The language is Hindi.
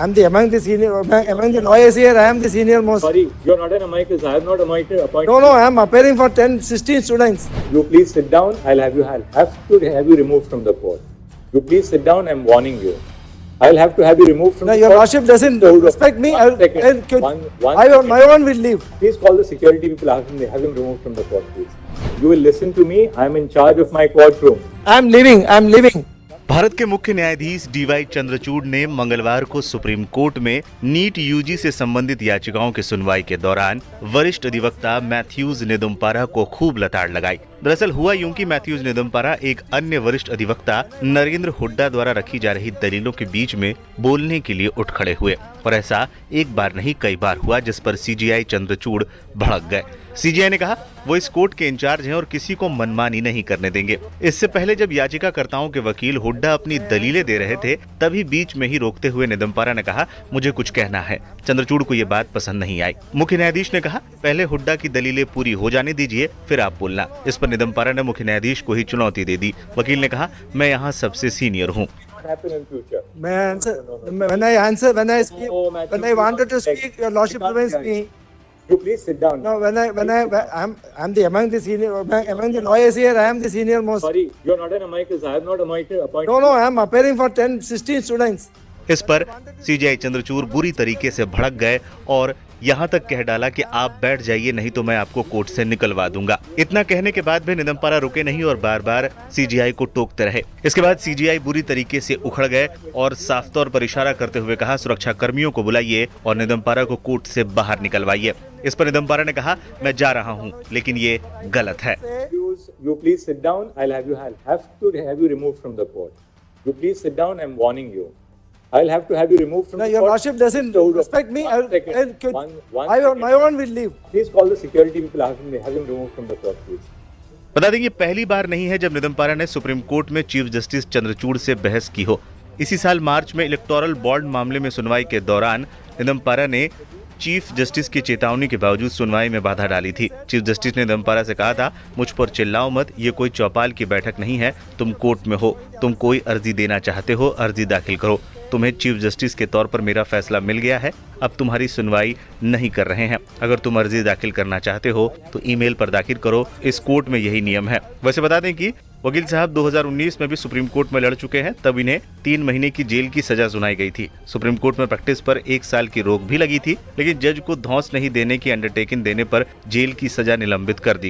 I'm the among the lawyers here. I am the senior most. Sorry, you're not an amicus. I have not appointed. No, I am appearing for 16 students. You please sit down. I'll have you removed from the court. You please sit down. I'm warning you. I'll have to have you removed from No, the your court. lordship doesn't respect me. One second. My own will leave. Please call the security people. Have him removed from the court, please. You will listen to me. I'm in charge of my courtroom. I'm leaving. Bharat के मुख्य न्यायाधीश डीवाई चंद्रचूड़ ने मंगलवार को सुप्रीम कोर्ट में नीट यूजी से संबंधित याचिकाओं की सुनवाई के दौरान वरिष्ठ अधिवक्ता मैथ्यूज नेदुम्पारा को खूब लताड़ लगाई। दरअसल हुआ यूं कि मैथ्यूज नेदुम्पारा एक अन्य वरिष्ठ अधिवक्ता नरेंद्र हुड्डा द्वारा रखी जा रही दलीलों के बीच में बोलने के लिए उठ खड़े हुए और ऐसा एक बार नहीं कई बार हुआ, जिस पर सीजीआई चंद्रचूड़ भड़क गए। सीजीआई ने कहा वो इस कोर्ट के इंचार्ज हैं और किसी को मनमानी नहीं करने देंगे। इससे पहले जब याचिकाकर्ताओं के वकील हुड्डा अपनी दलीलें दे रहे थे तभी बीच में ही रोकते हुए नेदुम्पारा ने कहा मुझे कुछ कहना है। चंद्रचूड़ को ये बात पसंद नहीं आई। मुख्य न्यायाधीश ने कहा पहले हुड्डा की दलीलें पूरी हो जाने दीजिए फिर आप बोलना। इस पर नेदुम्पारा ने मुख्य न्यायाधीश को ही चुनौती दे दी। वकील ने कहा मैं यहाँ सबसे सीनियर हूँ। When I wanted to speak, your lordship prevents me. You please sit down. No, I'm among the lawyers here. I am the senior most. Sorry, you're not an amicus. I have not appointed. No, I am appearing for 16 students. इस पर सीजीआई चंद्रचूड़ बुरी तरीके से भड़क गए और यहाँ तक कह डाला कि आप बैठ जाइए नहीं तो मैं आपको कोर्ट से निकलवा दूंगा। इतना कहने के बाद भी नेदुम्पारा रुके नहीं और बार बार सीजीआई को टोकते रहे। इसके बाद सीजीआई बुरी तरीके से उखड़ गए और साफ तौर पर इशारा करते हुए कहा सुरक्षा कर्मियों को बुलाइए और नेदुम्पारा को कोर्ट से बाहर निकलवाइए। इस पर नेदुम्पारा ने कहा मैं जा रहा हूँ लेकिन ये गलत है। You please sit down. I'll have you removed from the court. You please sit down. I'm warning you. I'll have to have you removed from No, the your court. lordship doesn't respect me. My own will leave. Please call the security people. Have him removed from the court, please. बता दें ये पहली बार नहीं है जब नेदुम्पारा ने सुप्रीम कोर्ट में चीफ जस्टिस चंद्रचूड़ से बहस की हो। इसी साल मार्च में इलेक्टोरल बॉन्ड मामले में सुनवाई के दौरान नेदुम्पारा ने चीफ जस्टिस की चेतावनी के बावजूद सुनवाई में बाधा डाली थी। चीफ जस्टिस ने नेदुम्पारा से कहा था मुझ पर चिल्लाओ मत, ये कोई चौपाल की बैठक नहीं है, तुम कोर्ट में हो, तुम कोई अर्जी देना चाहते हो अर्जी दाखिल करो, तुम्हें चीफ जस्टिस के तौर पर मेरा फैसला मिल गया है, अब तुम्हारी सुनवाई नहीं कर रहे हैं, अगर तुम अर्जी दाखिल करना चाहते हो तो ईमेल पर दाखिल करो, इस कोर्ट में यही नियम है। वैसे बता दें कि वकील साहब 2019 में भी सुप्रीम कोर्ट में लड़ चुके हैं, तब इन्हें 3 महीने की जेल की सजा सुनाई गई थी। सुप्रीम कोर्ट में प्रैक्टिस पर 1 साल की रोक भी लगी थी, लेकिन जज को धौंस नहीं देने की अंडरटेकिंग देने पर जेल की सजा निलंबित कर दी।